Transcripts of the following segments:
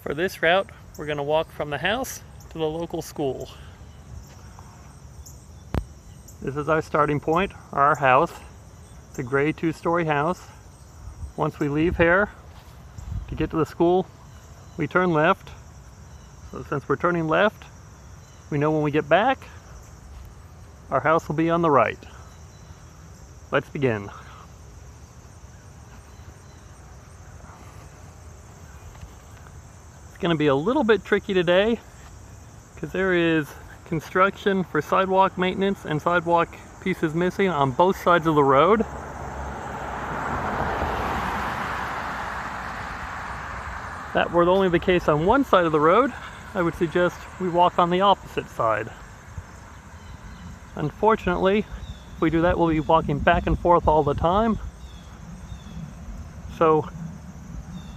For this route, we're going to walk from the house to the local school. This is our starting point, our house. It's a gray 2-story house. Once we leave here, to get to the school, we turn left. So since we're turning left, we know when we get back, our house will be on the right. Let's begin. It's going to be a little bit tricky today because there is construction for sidewalk maintenance and sidewalk pieces missing on both sides of the road. That were only the case on one side of the road, I would suggest we walk on the opposite side. Unfortunately, if we do that, we'll be walking back and forth all the time. So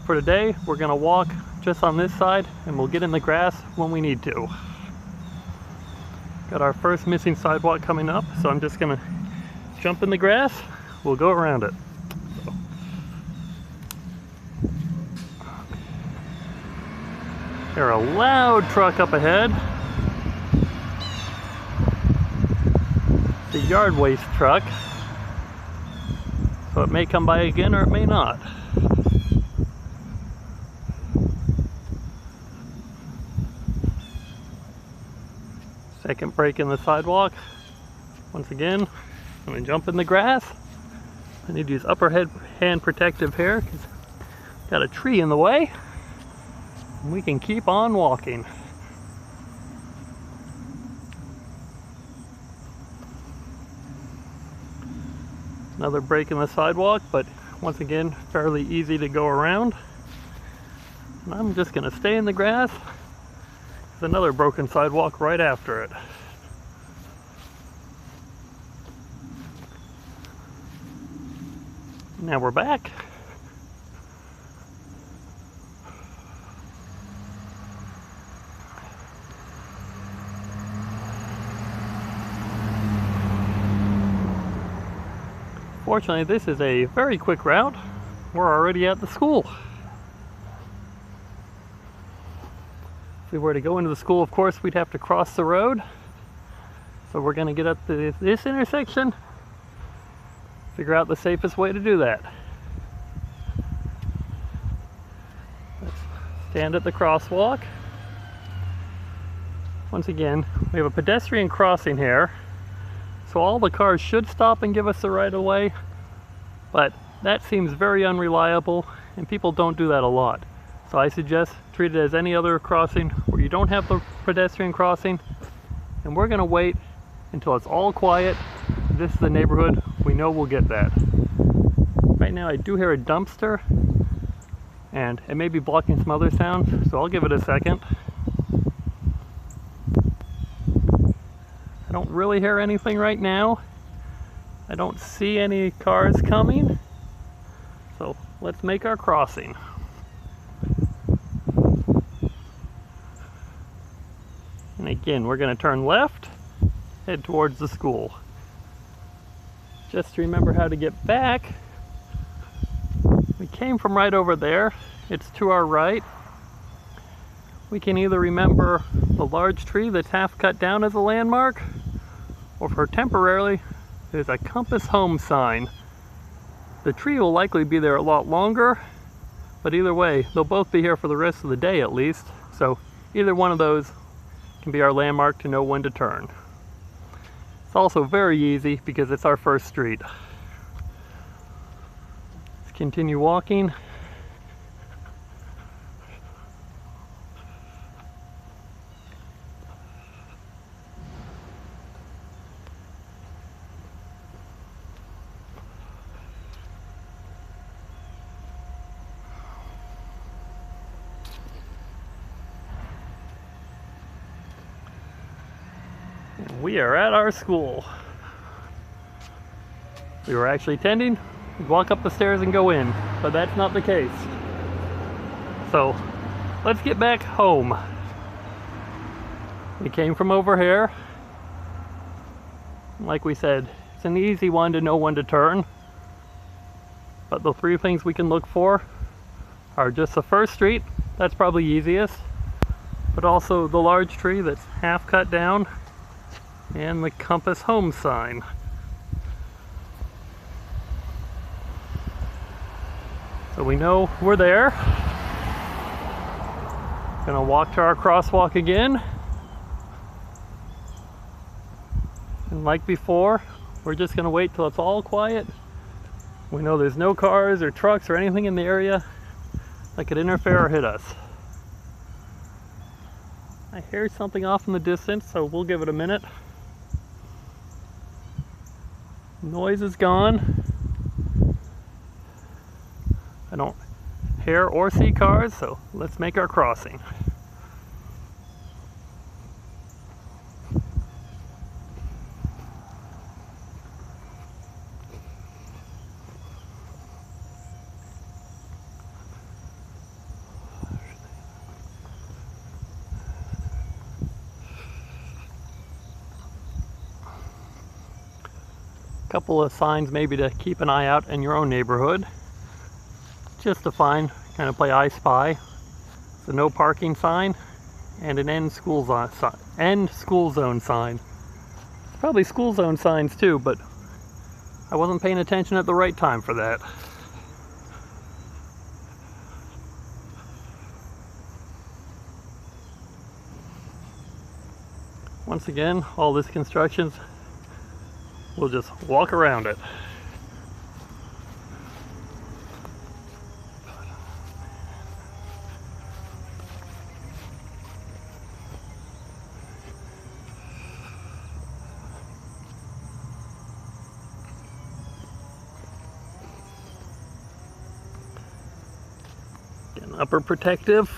for today, we're going to walk just on this side and we'll get in the grass when we need to. Got our first missing sidewalk coming up, so I'm just going to jump in the grass. We'll go around it. There's a loud truck up ahead. It's a yard waste truck, so it may come by again or it may not. Second break in the sidewalk. Once again, I'm going to jump in the grass. I need to use upper hand protective hair because got a tree in the way. And we can keep on walking. Another break in the sidewalk, but once again, fairly easy to go around. And I'm just going to stay in the grass. There's another broken sidewalk right after it. Now we're back. Fortunately, this is a very quick route. We're already at the school. If we were to go into the school, of course, we'd have to cross the road. So we're going to get up to this intersection, figure out the safest way to do that. Let's stand at the crosswalk. Once again, we have a pedestrian crossing here, so all the cars should stop and give us the right of way, but that seems very unreliable and people don't do that a lot. So I suggest treat it as any other crossing where you don't have the pedestrian crossing, and we're going to wait until it's all quiet. This is the neighborhood, we know we'll get that. Right now I do hear a dumpster and it may be blocking some other sounds, so I'll give it a second. I don't really hear anything right now. I don't see any cars coming, so let's make our crossing. And again, we're going to turn left, head towards the school. Just to remember how to get back, we came from right over there. It's to our right. We can either remember the large tree that's half cut down as a landmark, or for temporarily, there's a Compass Home sign. The tree will likely be there a lot longer, but either way, they'll both be here for the rest of the day at least. So either one of those can be our landmark to know when to turn. It's also very easy because it's our first street. Let's continue walking. We are at our school. We were actually attending, we'd walk up the stairs and go in, but that's not the case. So let's get back home. We came from over here. Like we said, it's an easy one to know when to turn. But the three things we can look for are just the first street, That's probably easiest, but also the large tree that's half cut down and the Compass Home sign. So we know we're there. Gonna walk to our crosswalk again. And like before, we're just gonna wait till it's all quiet. We know there's no cars or trucks or anything in the area that could interfere or hit us. I hear something off in the distance, so we'll give it a minute. Noise is gone. I don't hear or see cars, so let's make our crossing. Couple of signs maybe to keep an eye out in your own neighborhood. Just to find, kind of play I Spy. It's a no parking sign and an end school zone sign. Probably school zone signs too, but I wasn't paying attention at the right time for that. Once again, all this construction's, we'll just walk around it. Again, upper protective.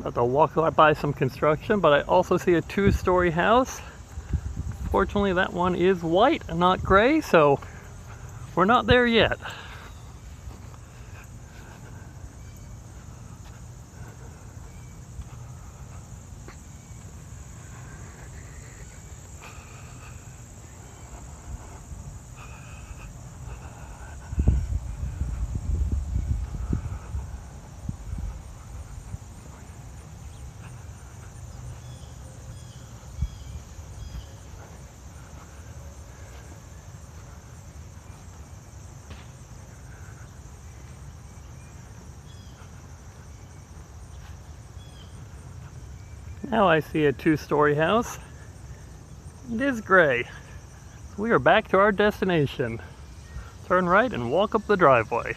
About to walk by some construction, but I also see a two-story house. Fortunately, that one is white and not gray, so we're not there yet. Now I see a two-story house. It is gray. We are back to our destination. Turn right and walk up the driveway.